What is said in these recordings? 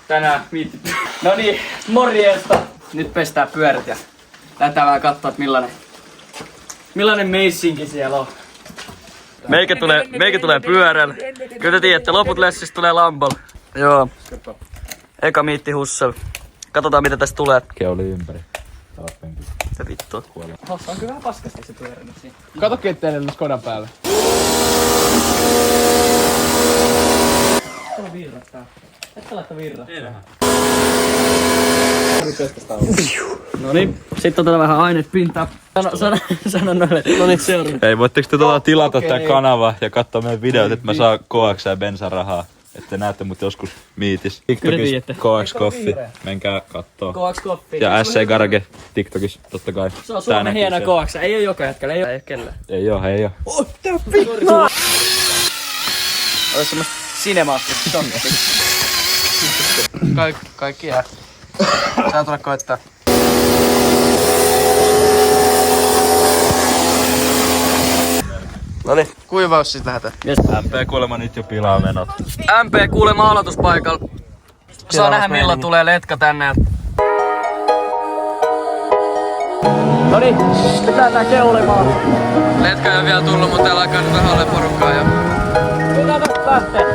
tänään viitti. No niin, morjesta! Nyt pestää pyörät ja lähdetään vähän kattoo, että millainen meissinki siellä on. Meikä tulee pyörällä. Kyllä te tiedätte, loput lessistä tulee Lamballa. Joo. Eka miitti Hussel. Katsotaan mitä tästä tulee. Keuli ympäri. Se vittu. Hossa on kyllä vähän paskasti se pyörä nyt siinä. Kato ketteen nyt Skodan päälle. Täällä on virrat täällä. Et laittaa virraa. Noniin, sit otetaan vähän aineet pintaan. Sano noille. Noniin, seuraava. Hei, voitteko te tilata tää kanava ja katsoa meidän videot, että mä saan KX ja bensarahaa. Että näette mut joskus miitis. TikTokissa KX Coffee. Menkää kattoo. KX Coffee. Ja SC Garage TikTokissa, totta kai. Se on Suomen hieno KX. Ei oo joka jätkällä, ei oo kellään. Ei oo. Oh, tää vittu! Ois semmoista Cinemaster tonne. Kaikki jää. Tää tulee koittaa. Noniin. Kuivaus sit lähetään. Yes. MP kuulemma nyt jo pilaa menot. MP kuulemma aloituspaikalla. Saa nähdä milloin tulee letka tänne. Noniin, pitää tää keulemaan. Letka ei oo vielä tullut, mutta täällä alkaa nyt vähän olla porukkaa jo. Pitää tästä lähtee.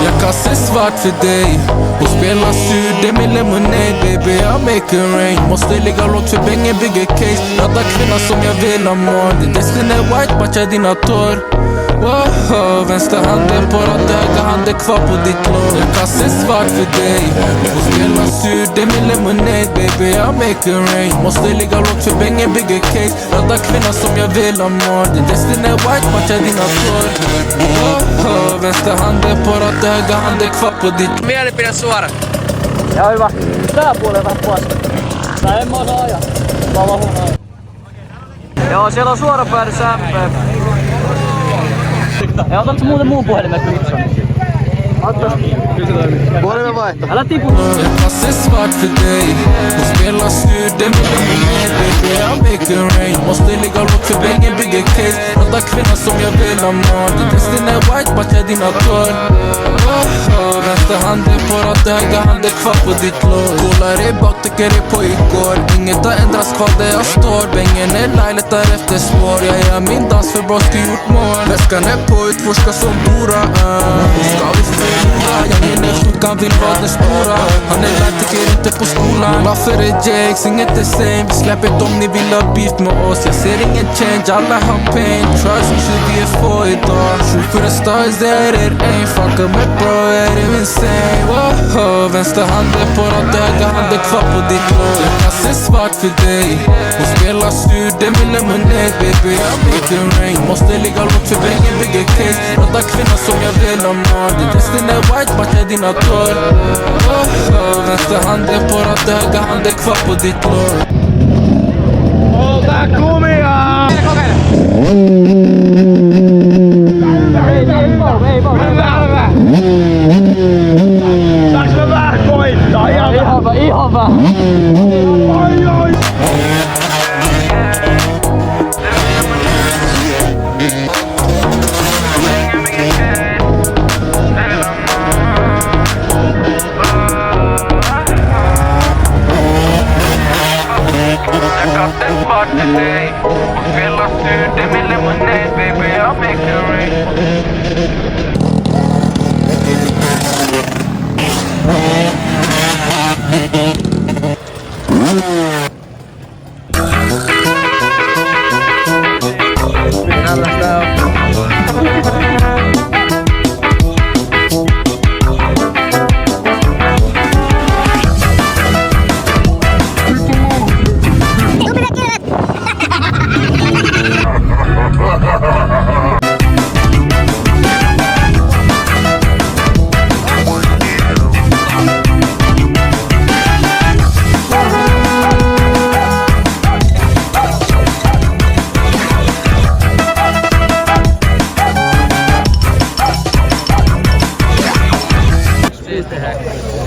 Jag kastar svart för dig och spelar sur, det är min lemonade baby, I make it rain. Måste ligga lågt för bängen bygger case. Rädda kvinnan som jag vill ha more. Din destiny är white, matchar dina tår. Wow, vänster handen på ratt, höger handen kvar på ditt lår. Jag kastar svart för dig och spelar sur, det är min lemonade baby, I make it rain. Måste ligga lågt för bängen bygger case. Rädda kvinnan som jag vill ha more. Din destiny är white, matchar dina tår. Wow, vänster handen på ratt, höger handen kvar på ditt lår. Mielipide suora. Ja hyvä. Tää puolella vähän paska. Tää en mä osaa ajaa. Mä oon huono ajaa. Joo, siellä on suorapäädyssä MP. Ja otatko muuten muun puhelimen Gibson? Puhelimen vaihto. Älä tipu. Jag kastar svart för dig och spelar sur, det är min lemonade baby, I make it rain. Måste ligga lågt för bängen bygger case. Rädda kvinnan som jag vill ha more. Din destiny är white, matchar dina tår. Vänster handen på ratt, höger handen kvar på ditt lår. Kolar i bak, tycker det på igår. Inget har ändrats kvar där jag står. Bängen är live, letar efter spår. Jag gör min dans för broski gjort mål. Väskan är på, utforska som Dora. Ska vi förlora? Jag hinner sjuk, han vill vara den stora. Han är lärd, tycker inte på skolan. Varför är Jakes inget the same? Vi släpper om ni vill ha beef med oss. Jag ser ingen change, alla har pain. Trust me, så vi är få idag. Shoot for the stars, där är aim. Fucka med bro, är det insane? Wow, vänster handen på ratt, höger handen kvar på ditt lår. Jag kastar svart för dig och spelar sur, det är min lemonade baby, I make it rain. Måste ligga lågt för bängen bygger case. Rädda kvinnan som jag vill ha more. Din destiny är white, matchar dina tår. Vänster handen på ratt, höger handen kvar på ditt lår. Ota kumia! Saaks mä vähän koittaa? Ihan vähän. Oi, oi!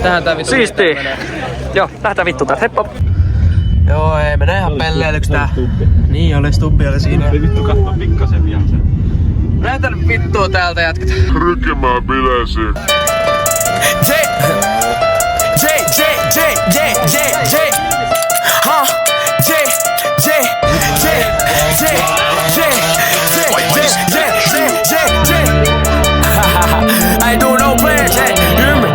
Tähän tää vittu. Siistii. Joo, lähdetään vittu täältä. Heppa. Joo, ei mene ihan pelleilyks tää. Niin oli, Stubbi oli siinä. Ei vittu katsoa pikkasen vielä sen. Lähetän vittua täältä jatketaan. Rykimään bileisiin. I ain't doing no plans, yeah. You hear me?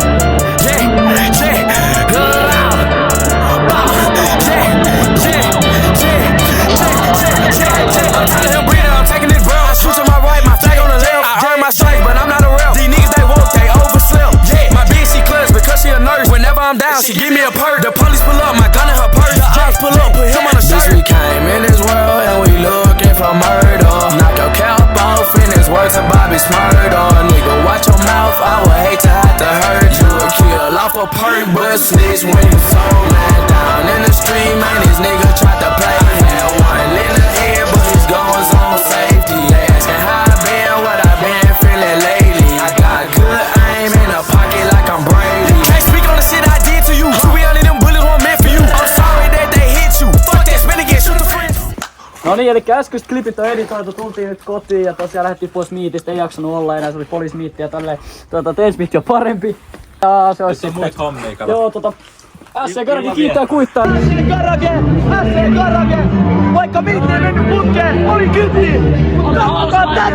I'm telling him breathe, I'm taking this bro. I switch to my right, my flag on the left. I earn my stripes, but I'm not a rep. These niggas they woke, they overslept. Yeah, my bitch she clutch because she a nurse. Whenever I'm down, she give me a perk. The police pull up, my gun in her purse. The ops pull up, put him on a shirt. We came in this world and we looking for murder. Knock your cap off in this words of Bobby's murder. Nigga, watch your mouth, I would hate to have to hurt you. A kill off a perk, but snitch when you so mad. Down in the street, man, these niggas tried to play. Had one in the head, but his gun was on safety. They asking how I been, what I been feeling lately. I got good aim in the pocket like I'm Brady. Can't speak on the shit I did to you. You be under them bullets weren't meant for you. I'm sorry that they hit you. Fuck that, spin again, shoot the friends. No niin, eli äskeiset klipit on editoitu, tultiin nyt kotiin ja tosiaan lähdettiin pois miitistä, ei jaksanut olla enää, se oli poliismiitti ja tälleen Tensmiitti on parempi. Ja se olisi sitten... Muit hommia, kato. Joo, SC Karake kiittää kuittaa. SC Karake! Vaikka miitti ei mennyt putkeen, oli kytti! Mutta tätä!